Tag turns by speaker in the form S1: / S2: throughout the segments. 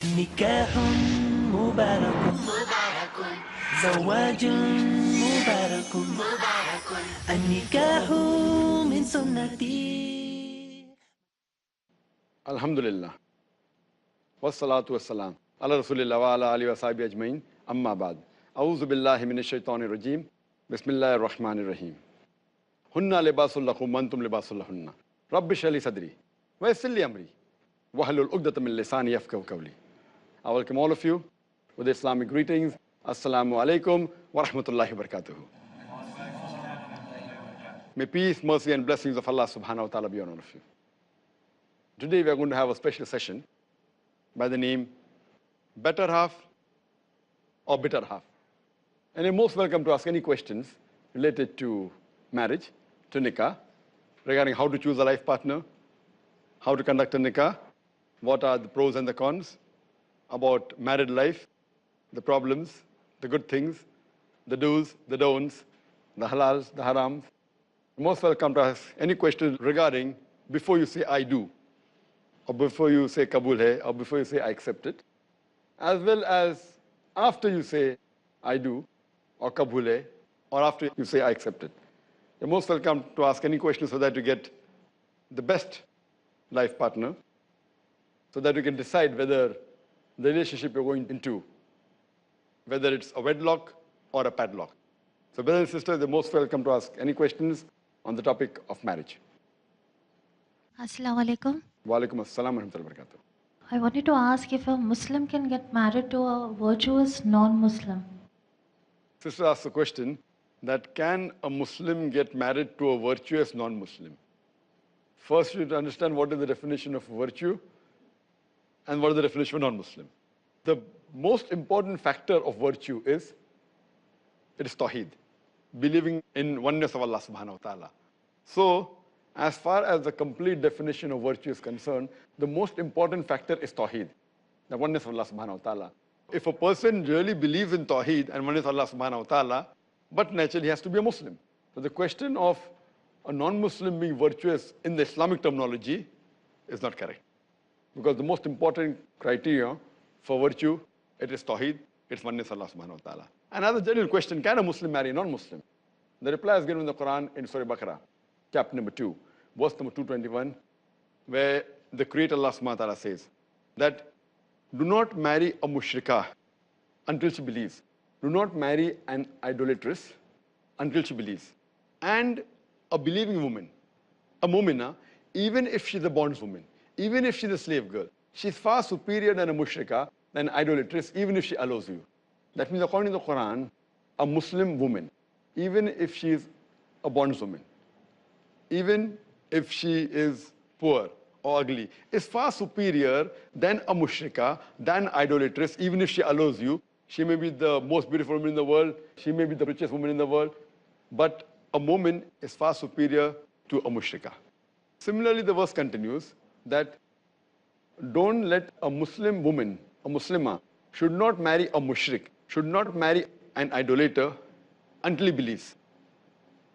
S1: نكاح مبارك زواج مبارك النكاح من سنتي.
S2: Alhamdulillah. Wassalatu wassalam. Ala Rasulillah wa ala alihi wa sahbihi ajmain. Amma ba'd. A'udhu billahi minash shaitanir rajim. Bismillahir rahmanir rahim. Hunna libasul lakum wa antum libasul lahunna. Rabbi shrah li sadri wa yassir li amri wahlul 'uqdatam min lisani yafqahu qawli. I welcome all of you with Islamic greetings. Assalamu alaikum wa rahmatullahi wa barakatuh. May peace, mercy and blessings of Allah subhanahu wa ta'ala be on all of you. Today we are going to have a special session by the name Better Half or Bitter Half. And you're most welcome to ask any questions related to marriage, to nikah, regarding how to choose a life partner, how to conduct a nikah, what are the pros and the cons, about married life, the problems, the good things, the do's, the don'ts, the halals, the harams. You're most welcome to ask any questions regarding before you say I do, or before you say Kabul hai, or before you say I accept it, as well as after you say I do, or Kabul hai, or after you say I accept it. You're most welcome to ask any questions so that you get the best life partner, so that you can decide whether the relationship you're going into, whether it's a wedlock or a padlock. So brothers and sisters, you're most welcome to ask any questions on the topic of marriage.
S3: Assalamu alaikum.
S2: Wa alaikum assalam wa rahmatullahi wa barakatuh.
S3: I wanted to ask if a Muslim can get married to a virtuous non-Muslim.
S2: Sister asked the question that can a Muslim get married to a virtuous non-Muslim? First, you need to understand what is the definition of virtue and what is the definition of non-Muslim. The most important factor of virtue is it is tawheed, believing in oneness of Allah subhanahu wa ta'ala. So, as far as the complete definition of virtue is concerned, the most important factor is tawheed, the oneness of Allah subhanahu wa ta'ala. If a person really believes in tawheed and oneness of Allah subhanahu wa ta'ala, but naturally he has to be a Muslim. So the question of a non-Muslim being virtuous in the Islamic terminology is not correct. Because the most important criteria for virtue, it is tawheed, it's oneness of Allah subhanahu wa ta'ala. Another general question, can a Muslim marry a non-Muslim? The reply is given in the Quran in Surah Baqarah, chapter number 2, verse number 221, where the Creator Allah subhanahu wa ta'ala says that do not marry a mushrikah until she believes. Do not marry an idolatress until she believes. And a believing woman, a mu'minah, even if she's a bondswoman, even if she's a slave girl, she's far superior than a mushrikah, than an idolatress, even if she allows you. That means according to the Quran, a Muslim woman, even if she is a bondswoman, even if she is poor or ugly, is far superior than a mushrikah, than idolatress, even if she allows you. She may be the most beautiful woman in the world, she may be the richest woman in the world, but a woman is far superior to a mushrikah. Similarly, the verse continues that don't let a Muslim woman, a Muslimah, should not marry a mushrik, should not marry an idolater until he believes.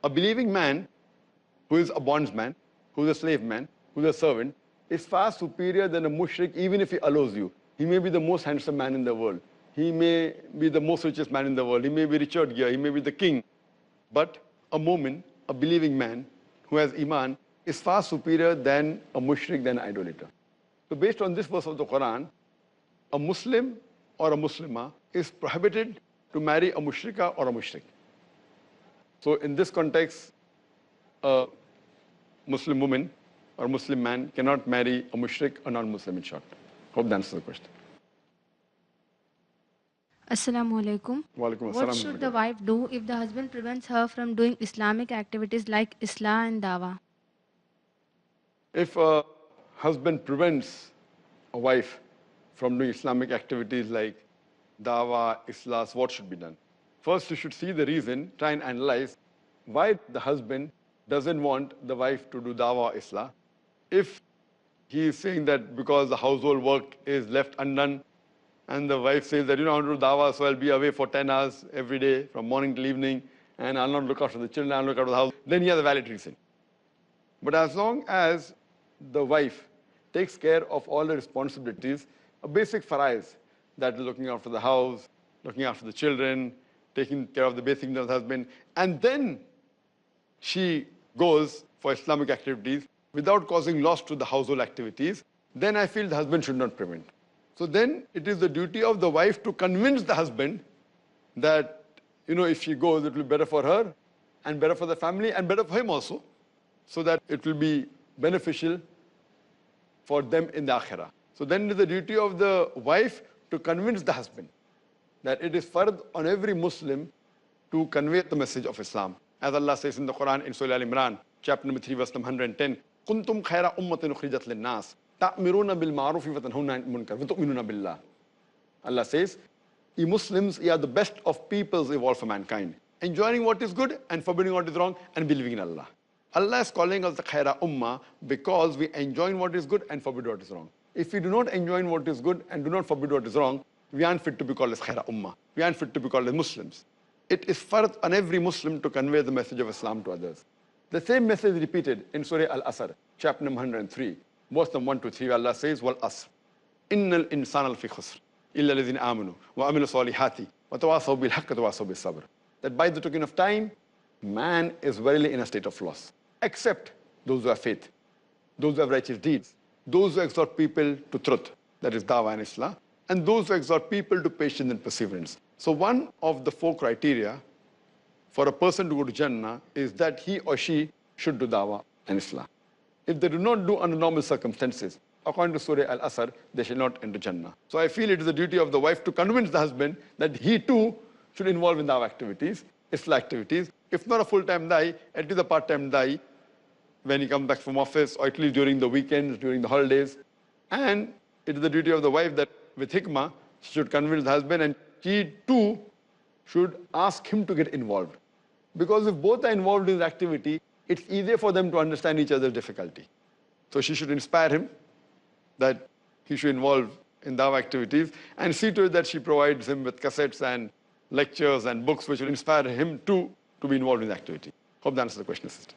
S2: A believing man who is a bondsman, who is a slave man, who is a servant, is far superior than a mushrik even if he allows you. He may be the most handsome man in the world. He may be the most richest man in the world. He may be Richard Gere. He may be the king. But a mu'min, a believing man who has iman, is far superior than a mushrik, than an idolater. So based on this verse of the Quran, a Muslim or a Muslimah is prohibited to marry a mushrikah or a mushrik. So in this context, a Muslim woman or Muslim man cannot marry a mushrik or non-Muslim, in short. Hope that answers the question.
S4: Assalamu alaikum.
S2: Wa alaikum
S4: What
S2: assalam.
S4: should the wife do if the husband prevents her from doing Islamic activities like Islah and Dawah?
S2: If a husband prevents a wife from doing Islamic activities like dawah, islas, what should be done? First, you should see the reason, try and analyze why the husband doesn't want the wife to do dawah or islah. If he is saying that because the household work is left undone, and the wife says that, I want to do dawah, so I'll be away for 10 hours every day, from morning till evening, and I'll not look after the children, I'll look after the house, then he has a valid reason. But as long as the wife takes care of all the responsibilities, a basic farais, that is looking after the house, looking after the children, taking care of the basic needs of the husband, and then she goes for Islamic activities without causing loss to the household activities, then I feel the husband should not prevent. So then it is the duty of the wife to convince the husband that, if she goes, it will be better for her and better for the family and better for him also, so that it will be beneficial for them in the akhirah. So then it is the duty of the wife to convince the husband that it is fard on every Muslim to convey the message of Islam. As Allah says in the Quran in Surah Al-Imran, chapter number 3, verse number 110, كُنْتُمْ خَيْرَ أُمَّةٍ أُخْرِجَتْ لِلنَّاسِ تَأْمِرُونَ بِالْمَعْرُوفِ وَتَنْهَوْنَ عَنِ الْمُنكَرِ وَتُؤْمِنُونَ بِاللَّهِ. Allah says, ye Muslims, ye are the best of peoples evolved for mankind, enjoining what is good and forbidding what is wrong and believing in Allah. Allah is calling us the Khaira Ummah because we enjoin what is good and forbid what is wrong. If we do not enjoin what is good and do not forbid what is wrong, we aren't fit to be called as Khaira Ummah. We aren't fit to be called as Muslims. It is fard on every Muslim to convey the message of Islam to others. The same message is repeated in Surah Al-Asr, chapter number 103, verse number 1 to 3, where Allah says, Wal Asr, Innal insana lafi khusr, illa alladhina amanu, wa amilu salihati, wa tawasaw bil haqqi wa tawasaw bis sabr. That by the token of time, man is verily in a state of loss, except those who have faith, those who have righteous deeds, those who exhort people to truth, that is dawah and Islam, and those who exhort people to patience and perseverance. So one of the 4 criteria for a person to go to Jannah is that he or she should do dawah and Islam. If they do not do under normal circumstances, according to Surah Al-Asr, they shall not enter Jannah. So I feel it is the duty of the wife to convince the husband that he too should involve in dawah activities, Islam activities. If not a full-time da'i, at least a part-time da'i when he comes back from office, or at least during the weekends, during the holidays. And it is the duty of the wife that with hikmah, she should convince the husband, and she too should ask him to get involved. Because if both are involved in the activity, it's easier for them to understand each other's difficulty. So she should inspire him that he should involve in dawah activities, and see to it that she provides him with cassettes and lectures and books which will inspire him too to be involved in the activity. Hope that answers the question, sister.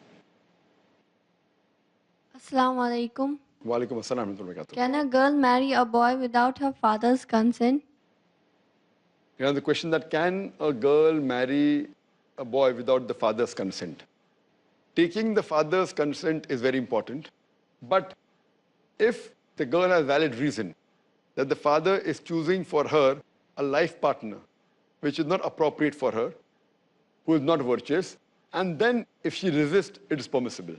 S5: Assalamu alaikum.
S2: Wa alaikum assalam wa rahmatullahi wa barakatuh.
S5: Can a girl marry a boy without her father's consent?
S2: The question that can a girl marry a boy without the father's consent? Taking the father's consent is very important, but if the girl has valid reason that the father is choosing for her a life partner which is not appropriate for her, who is not virtuous, and then if she resists, it is permissible.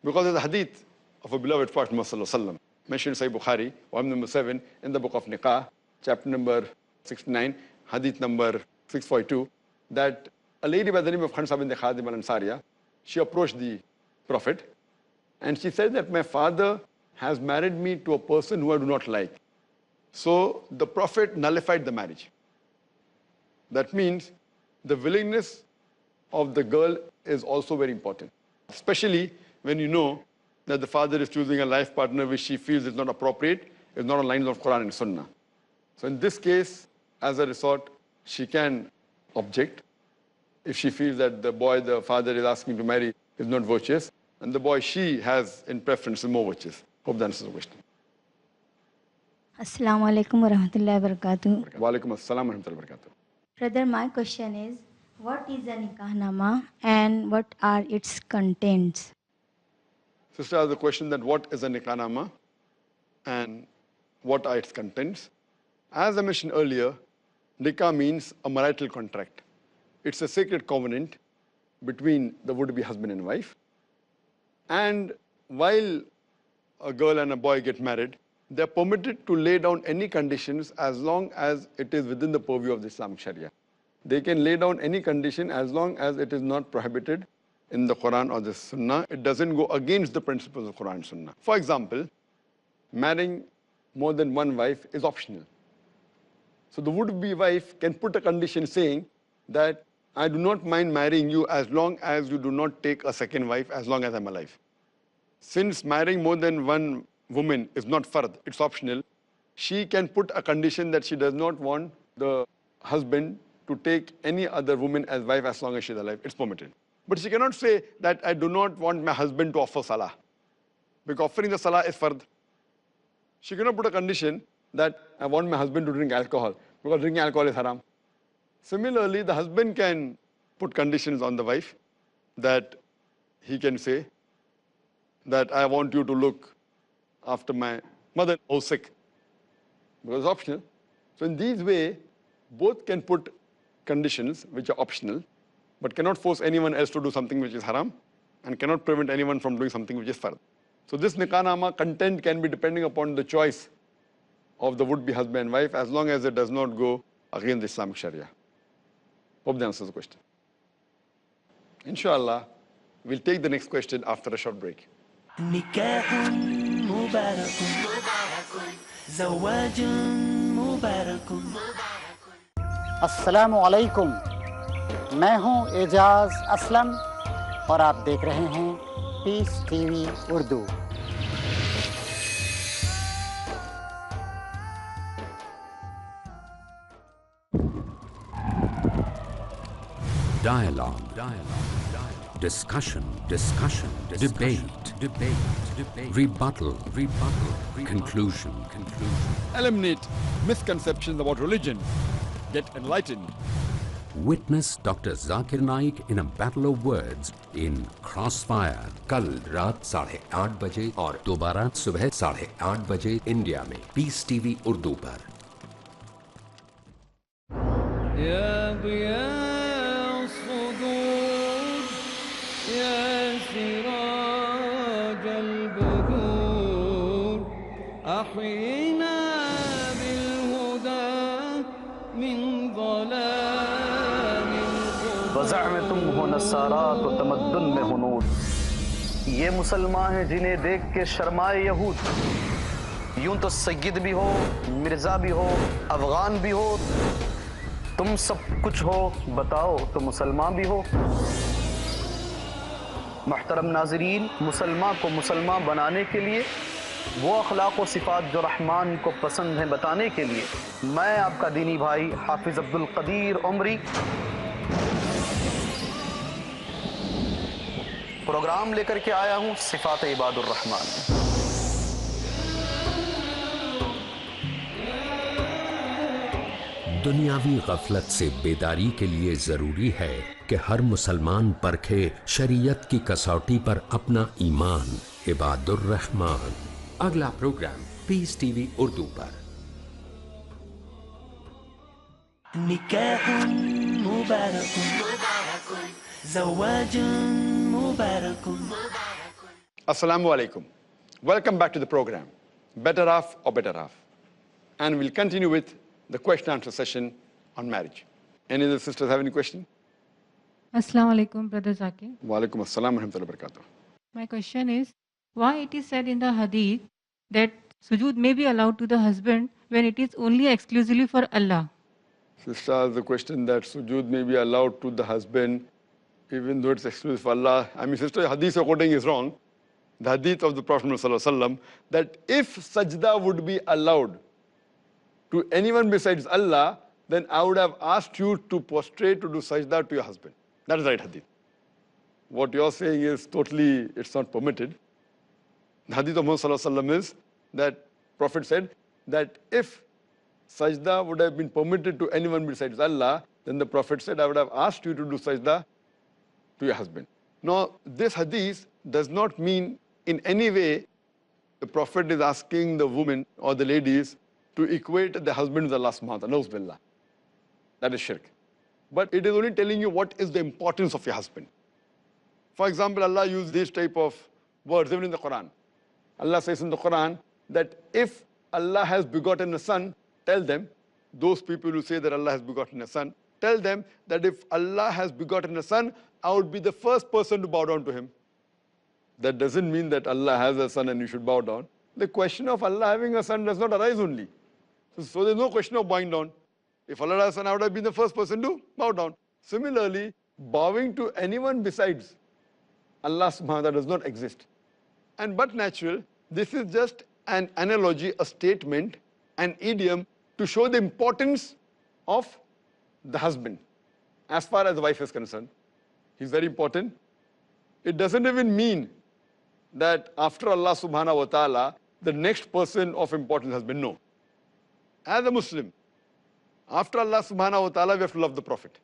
S2: Because there's a hadith of a beloved Prophet Muhammad mentioned in Sahih Bukhari, volume number 7, in the book of Nikah, chapter number 69, hadith number 642, that a lady by the name of Khansa bin Khadim al-Ansariya, she approached the Prophet and she said that my father has married me to a person who I do not like. So the Prophet nullified the marriage. That means the willingness of the girl is also very important, especially when you know that the father is choosing a life partner which she feels is not appropriate, is not on lines of Quran and Sunnah. So in this case, as a resort, she can object if she feels that the boy the father is asking to marry is not virtuous, and the boy she has in preference is more virtuous. Hope that answers the question.
S6: Assalamu alaikum wa rahmatullahi wa barakatuh.
S2: Wa alaikum assalam wa rahmatullahi wa barakatuh.
S6: Brother, my question is, what is a nikahnama and what are its contents?
S2: Sister has the question that what is a nikahnama and what are its contents. As I mentioned earlier, nikah means a marital contract. It's a sacred covenant between the would-be husband and wife. And while a girl and a boy get married, they're permitted to lay down any conditions as long as it is within the purview of the Islamic Sharia. They can lay down any condition as long as it is not prohibited in the Quran or the Sunnah. It doesn't go against the principles of Quran and Sunnah. For example, marrying more than one wife is optional. So the would-be wife can put a condition saying that I do not mind marrying you as long as you do not take a second wife as long as I'm alive. Since marrying more than one woman is not fard, it's optional, she can put a condition that she does not want the husband to take any other woman as wife as long as she's alive. It's permitted. But she cannot say that I do not want my husband to offer salah, because offering the salah is fard. She cannot put a condition that I want my husband to drink alcohol because drinking alcohol is haram. Similarly, the husband can put conditions on the wife that he can say that I want you to look after my mother who's sick, because it's optional. So in these way, both can put conditions which are optional, but cannot force anyone else to do something which is haram, and cannot prevent anyone from doing something which is fard. So this nikah content can be depending upon the choice of the would-be husband and wife, as long as it does not go against the Islamic Sharia. Hope that answers the question. Inshallah, we'll take the next question after a short break.
S1: نكاح مبارك زواج مبارك
S7: अस्सलामु अलैकुम, मैं हूं एजाज असलम और आप देख रहे हैं Peace TV Urdu.
S8: Dialogue. Discussion. Debate. Rebuttal. Conclusion.
S2: Eliminate misconceptions about religion. Get enlightened.
S8: Witness Dr. Zakir Naik in a battle of words in Crossfire. कल रात 8:30 बजे और दोबारा सुबह 8:30 बजे इंडिया में पीस टीवी उर्दू पर।
S9: तुम हो नसारा तो तमद्दुन में हुनूर, ये मुसलमान हैं जिन्हें देख के शर्माए यहूद। यूं तो सैयद भी हो, मिर्जा भी हो, अफगान भी हो, तुम सब कुछ हो, बताओ तो मुसलमान भी हो। मुहतरम नाज़रीन, मुसलमान को मुसलमान बनाने के लिए, वो अखलाक व सिफ़ात जो रहमान को पसंद हैं बताने के लिए, मैं आपका दीनी भाई हाफिज़ अब्दुल कदीर उमरी प्रोग्राम लेकर के आया हूँ सिफ़ात इबादुर रहमान।
S8: दुनियावी गफलत से बेदारी के लिए जरूरी है कि हर मुसलमान परखे शरीयत की कसौटी पर अपना ईमान। इबादुर रहमान। अगला प्रोग्राम पीस टीवी उर्दू पर।
S1: निकाह मुबारक ज़वाज मुबारक।
S2: Assalamu alaikum. Welcome back to the program, Better Half or Better Half. And we'll continue with the question answer session on marriage. Any of the sisters have any question?
S10: Assalamu alaikum, Brother Zakir.
S2: Wa alaikum assalam wa rahmatullahi wa barakatuh.
S10: My question is, why it is said in the hadith that sujood may be allowed to the husband when it is only exclusively for Allah?
S2: Sister asked the question that sujood may be allowed to the husband even though it's exclusive for Allah. I mean, sister, hadith you're quoting is wrong. The hadith of the Prophet ﷺ, that if sajda would be allowed to anyone besides Allah, then I would have asked you to prostrate to do sajda to your husband. That is the right hadith. What you're saying is totally, it's not permitted. The hadith of Muhammad ﷺ is that Prophet said that if sajda would have been permitted to anyone besides Allah, then the Prophet said, I would have asked you to do sajda to your husband. Now, this hadith does not mean in any way the Prophet is asking the woman or the ladies to equate the husband with Allah subhanahu wa ta'ala. Nauz billah. That is shirk. But it is only telling you what is the importance of your husband. For example, Allah used these type of words even in the Quran. Allah says in the Quran that if Allah has begotten a son, tell them, those people who say that Allah has begotten a son, tell them that if Allah has begotten a son, I would be the first person to bow down to him. That doesn't mean that Allah has a son and you should bow down. The question of Allah having a son does not arise only. So there's no question of bowing down. If Allah has a son, I would have been the first person to bow down. Similarly, bowing to anyone besides Allah subhanahu wa ta'ala does not exist. And but natural, this is just an analogy, a statement, an idiom to show the importance of the husband as far as the wife is concerned. He's very important. It doesn't even mean that after Allah subhanahu wa ta'ala, the next person of importance has been. No. as a Muslim, after Allah subhanahu wa ta'ala, we have to love the Prophet.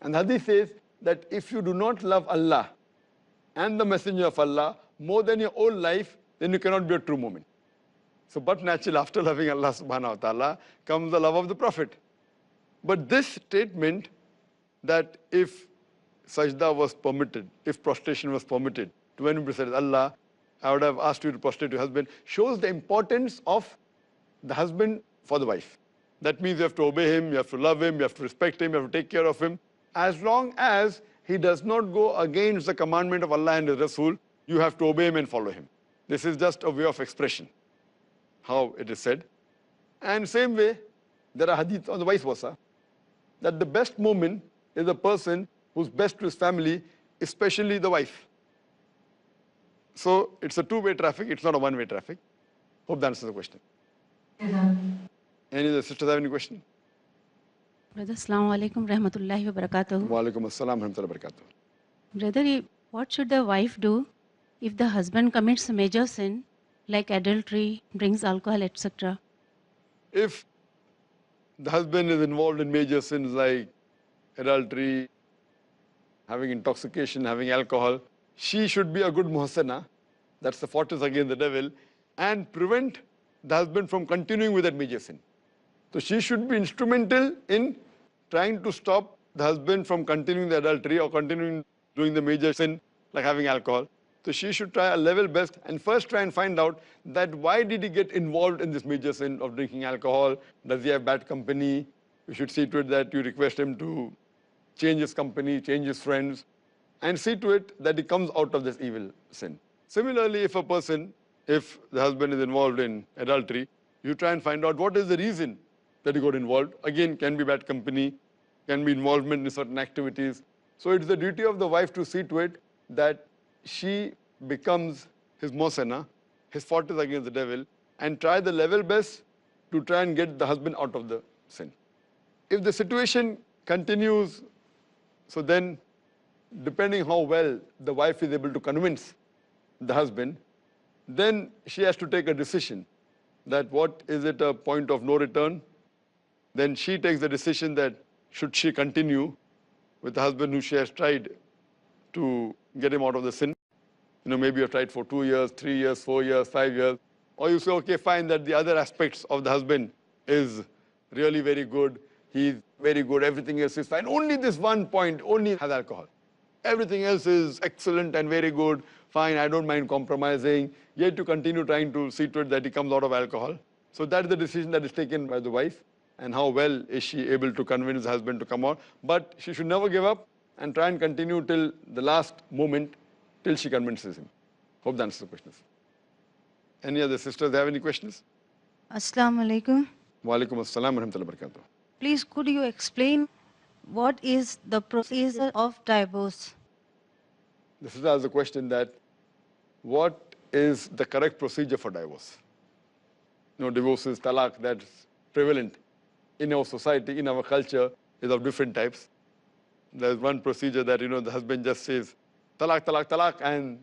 S2: And Hadith says that if you do not love Allah and the Messenger of Allah more than your own life, then you cannot be a true mu'min. So, but naturally, after loving Allah subhanahu wa ta'ala comes the love of the Prophet. But this statement that if sajda was permitted, if prostration was permitted, to when we said, Allah, I would have asked you to prostrate to your husband, shows the importance of the husband for the wife. That means you have to obey him, you have to love him, you have to respect him, you have to take care of him. As long as he does not go against the commandment of Allah and His Rasul, you have to obey him and follow him. This is just a way of expression, how it is said. And same way, there are hadith on the vice versa, that the best mu'min is a person who's best to his family, especially the wife. So it's a two-way traffic, it's not a one-way traffic. Hope that answers the question. Any of the sisters have any question?
S11: Brother, Assalamu alaikum rahmatullahi wa barakatuh.
S2: Wa alaikum assalam rahmatullahi wa barakatuh.
S11: Brother, what should the wife do if the husband commits a major sin like adultery, drinks alcohol, etc.?
S2: If the husband is involved in major sins like adultery, having intoxication, having alcohol, she should be a good muhsana, that's the fortress against the devil, and prevent the husband from continuing with that major sin. So she should be instrumental in trying to stop the husband from continuing the adultery or continuing doing the major sin like having alcohol. So she should try a level best and first try and find out that why did he get involved in this major sin of drinking alcohol? Does he have bad company? You should see to it that you request him to change his company, change his friends, and see to it that he comes out of this evil sin. Similarly, if the husband is involved in adultery, you try and find out what is the reason that he got involved. Again, can be bad company, can be involvement in certain activities. So it's the duty of the wife to see to it that she becomes his mosana, his fortress against the devil, and try the level best to try and get the husband out of the sin. If the situation continues, so then depending how well the wife is able to convince the husband, then she has to take a decision that what is it a point of no return. Then she takes the decision that should she continue with the husband who she has tried to get him out of the sin. Maybe you've tried for 2 years, 3 years, 4 years, 5 years. Or you say, okay, fine, that the other aspects of the husband is really very good. He's very good, everything else is fine. Only this one point, only has alcohol. Everything else is excellent and very good. Fine, I don't mind compromising. Yet to continue trying to see to it that he comes out of alcohol. So that's the decision that is taken by the wife. And how well is she able to convince the husband to come out. But she should never give up and try and continue till the last moment, till she convinces him. Hope that answers the questions. Any other sisters have any questions?
S12: Assalamu alaikum.
S2: Wa alaikum assalam wa rahmatullahi wa barakatuh.
S12: Please, could you explain what is the procedure of divorce?
S2: This is a question that what is the correct procedure for divorce? Divorce is talaq, that's prevalent in our society, in our culture, is of different types. There's one procedure that, the husband just says, talaq, talaq, talaq, and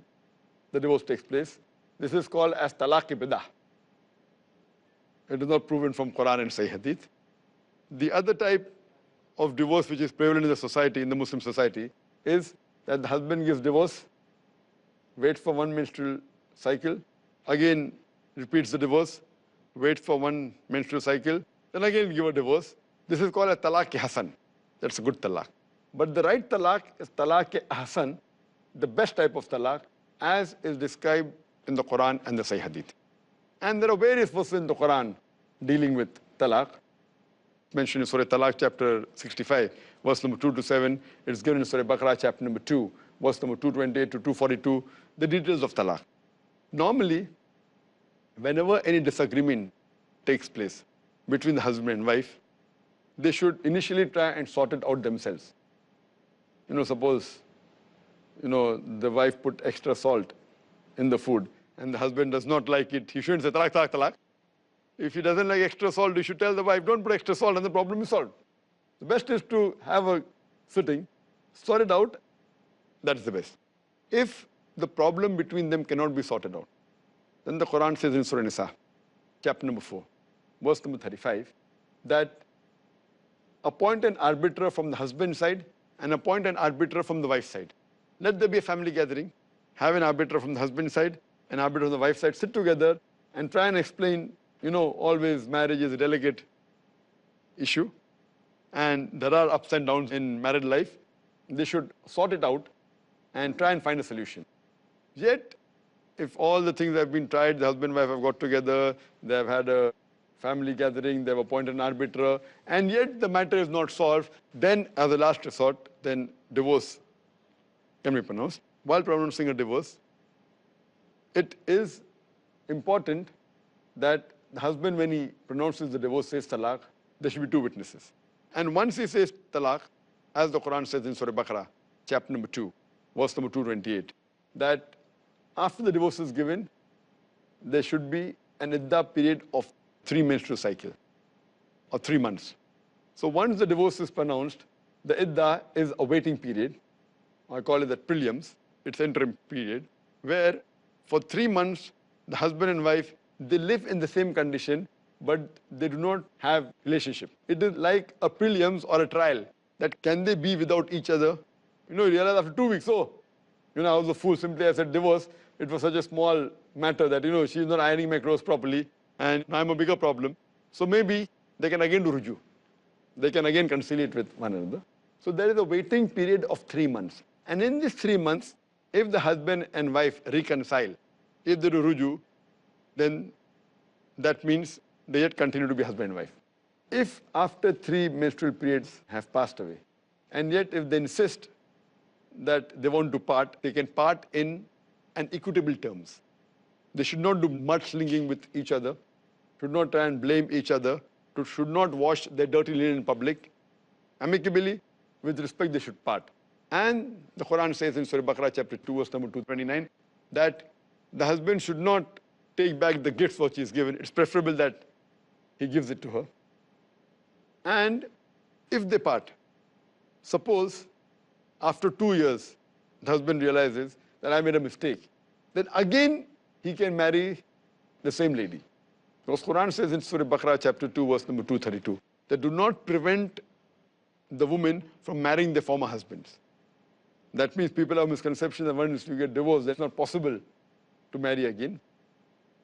S2: the divorce takes place. This is called as talaq-i-bidah. It is not proven from Quran and Sahih Hadith. The other type of divorce which is prevalent in the society, in the Muslim society, is that the husband gives divorce, waits for one menstrual cycle, again repeats the divorce, waits for one menstrual cycle, then again give a divorce. This is called a talaq-i-hasan. That's a good talaq. But the right talaq is talaq-i-ahsan, the best type of talaq, as is described in the Quran and the Sahih Hadith. And there are various verses in the Quran dealing with talaq. Mentioned in Surah Talaq, chapter 65, verse number 2 to 7. It's given in Surah Baqarah, chapter number 2, verse number 228 to 242, the details of talaq. Normally, whenever any disagreement takes place between the husband and wife, they should initially try and sort it out themselves. Suppose, the wife put extra salt in the food and the husband does not like it, he shouldn't say talaq, talaq, talaq. If he doesn't like extra salt, you should tell the wife, don't put extra salt and the problem is solved. The best is to have a sitting, sort it out, that's the best. If the problem between them cannot be sorted out, then the Quran says in Surah Nisa, chapter number 4, verse number 35, that appoint an arbiter from the husband's side and appoint an arbiter from the wife's side. Let there be a family gathering, have an arbiter from the husband's side, an arbiter from the wife's side, sit together and try and explain, always marriage is a delicate issue and there are ups and downs in married life. They should sort it out and try and find a solution. Yet, if all the things have been tried, the husband and wife have got together, they have had a family gathering, they have appointed an arbiter, and yet the matter is not solved, then as a last resort, then divorce can be pronounced. While pronouncing a divorce, it is important that the husband, when he pronounces the divorce, says talaq, there should be two witnesses. And once he says talaq, as the Quran says in Surah Baqarah, chapter number 2, verse number 228, that after the divorce is given, there should be an iddah period of 3 menstrual cycle, or 3 months. So once the divorce is pronounced, the iddah is a waiting period. I call it the prelims. It's interim period, where for 3 months, the husband and wife, they live in the same condition, but they do not have relationship. It is like a prelims or a trial, that can they be without each other? You realize after 2 weeks, I was a fool, simply I said divorce. It was such a small matter that, she's not ironing my clothes properly, and I'm a bigger problem. So maybe they can again do ruju. They can again conciliate with one another. So there is a waiting period of 3 months. And in these 3 months, if the husband and wife reconcile, if they do ruju, then that means they yet continue to be husband and wife. If after 3 menstrual periods have passed away, and yet if they insist that they want to part, they can part in an equitable terms. They should not do mudslinging with each other, should not try and blame each other, should not wash their dirty linen in public. Amicably, with respect, they should part. And the Quran says in Surah Baqarah chapter 2, verse number 229, that the husband should not take back the gifts which he is given. It's preferable that he gives it to her. And if they part, suppose after 2 years, the husband realizes that I made a mistake, then again he can marry the same lady. Because Quran says in Surah Baqarah chapter 2, verse number 232, that do not prevent the women from marrying their former husbands. That means people have misconceptions that once you get divorced, that's not possible to marry again.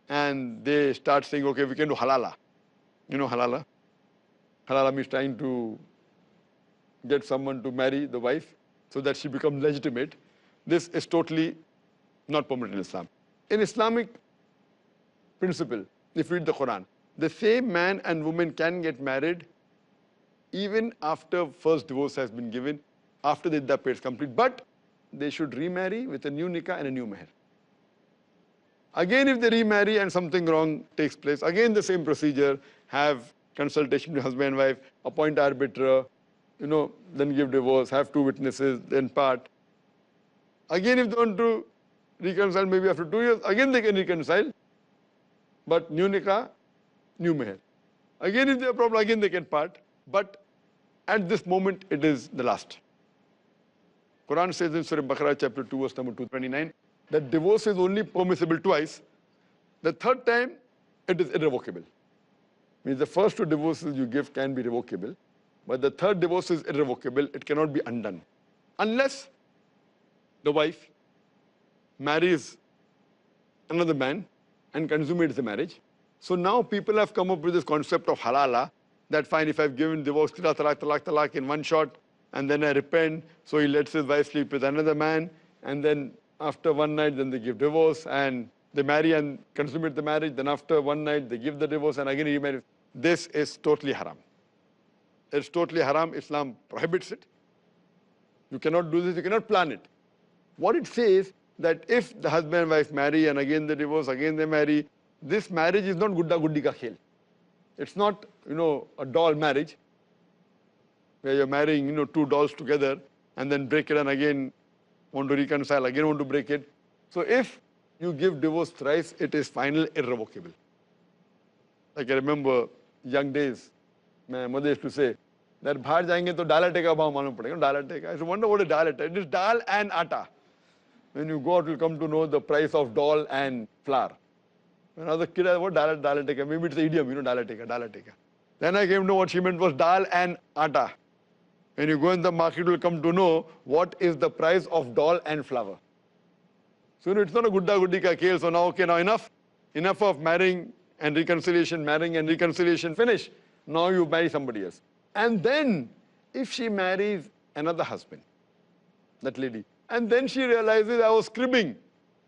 S2: And they start saying, okay, we can do halala. You know halala? Halala means trying to get someone to marry the wife so that she becomes legitimate. This is totally not permitted in Islam. In Islamic principle, if you read the Quran, the same man and woman can get married even after first divorce has been given, after the iddah period is complete, but they should remarry with a new nikah and a new meher. Again, if they remarry and something wrong takes place, again the same procedure, have consultation with husband and wife, appoint arbiter, then give divorce, have 2 witnesses, then part. Again, if they want to reconcile maybe after 2 years, again they can reconcile, but new nikah, new meher. Again, if they have a problem, again they can part, but at this moment it is the last. Quran says in Surah Baqarah chapter 2, verse number 229, that divorce is only permissible twice. The third time, it is irrevocable. Means the first 2 divorces you give can be revocable, but the third divorce is irrevocable. It cannot be undone. Unless the wife marries another man and consummates the marriage. So now people have come up with this concept of halala, that fine, if I've given divorce, talaq, talaq, talaq in one shot, and then I repent, so he lets his wife sleep with another man, and then after one night, then they give divorce, and they marry and consummate the marriage, then after one night, they give the divorce, and again remarry. This is totally haram. It's totally haram. Islam prohibits it. You cannot do this, you cannot plan it. What it says, that if the husband and wife marry, and again they divorce, again they marry, this marriage is not gudda guddi ka khel. It's not, a doll marriage, where you're marrying, 2 dolls together, and then break it, and again want to reconcile, again want to break it. So if you give divorce thrice, it is final, irrevocable. Like I remember young days, my mother used to say that bahar jayenge to dal atte ka bhav malum padega. Dal atte ka. I wonder what is dal atte. It is dal and atta. When you go out, you'll come to know the price of dal and flour. When I was a kid, I was dialectica. Maybe it's the idiom, dialectica. Then I came to know what she meant was dal and atta. When you go in the market, you will come to know what is the price of dal and flour. So it's not a gudda guddi ka khel. So now, okay, now enough of marrying and reconciliation, finish. Now you marry somebody else. And then, if she marries another husband, that lady, and then she realizes I was cribbing.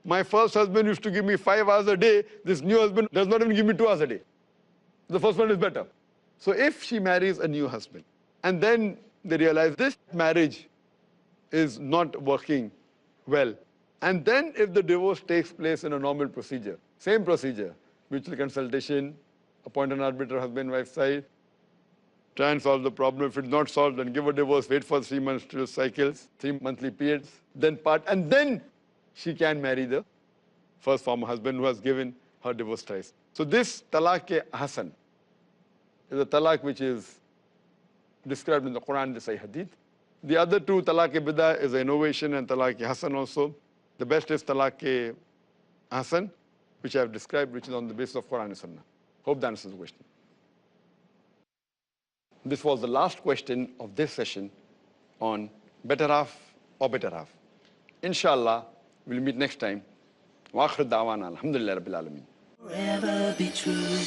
S2: My first husband used to give me 5 hours a day. This new husband does not even give me 2 hours a day. The first one is better. So if she marries a new husband, and then they realize this marriage is not working well, and then if the divorce takes place in a normal procedure, same procedure, mutual consultation, appoint an arbiter, husband, wife side, try and solve the problem. If it's not solved, then give a divorce, wait for 3 menstrual cycles, 3 monthly periods, then part, and then she can marry the first former husband who has given her divorce twice. So this talaq-e-hasan is a talaq which is described in the Quran, the Sahih Hadith. The other two, talaq-e-bida is an innovation, and talaq-e-hasan also. The best is talaq-e-hasan, which I have described, which is on the basis of Quran and Sunnah. Hope that answers the question. This was the last question of this session on better half or better half. Inshallah, we'll meet next time. Wa akhir da'wana alhamdulillah rabbil alameen.
S1: Forever be true.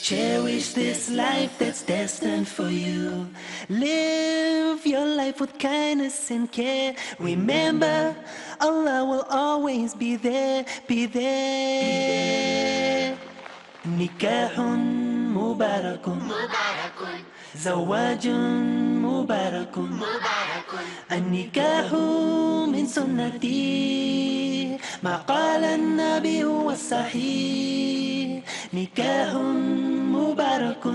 S1: Cherish this life that's destined for you. Live your life with kindness and care. Remember, Allah will always be there, be there. Nikahun mubarakun, zawajun mubarakun, النكاح من سنتي ما قال النبي والصحيح نكاح مبارك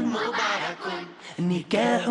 S1: نكاح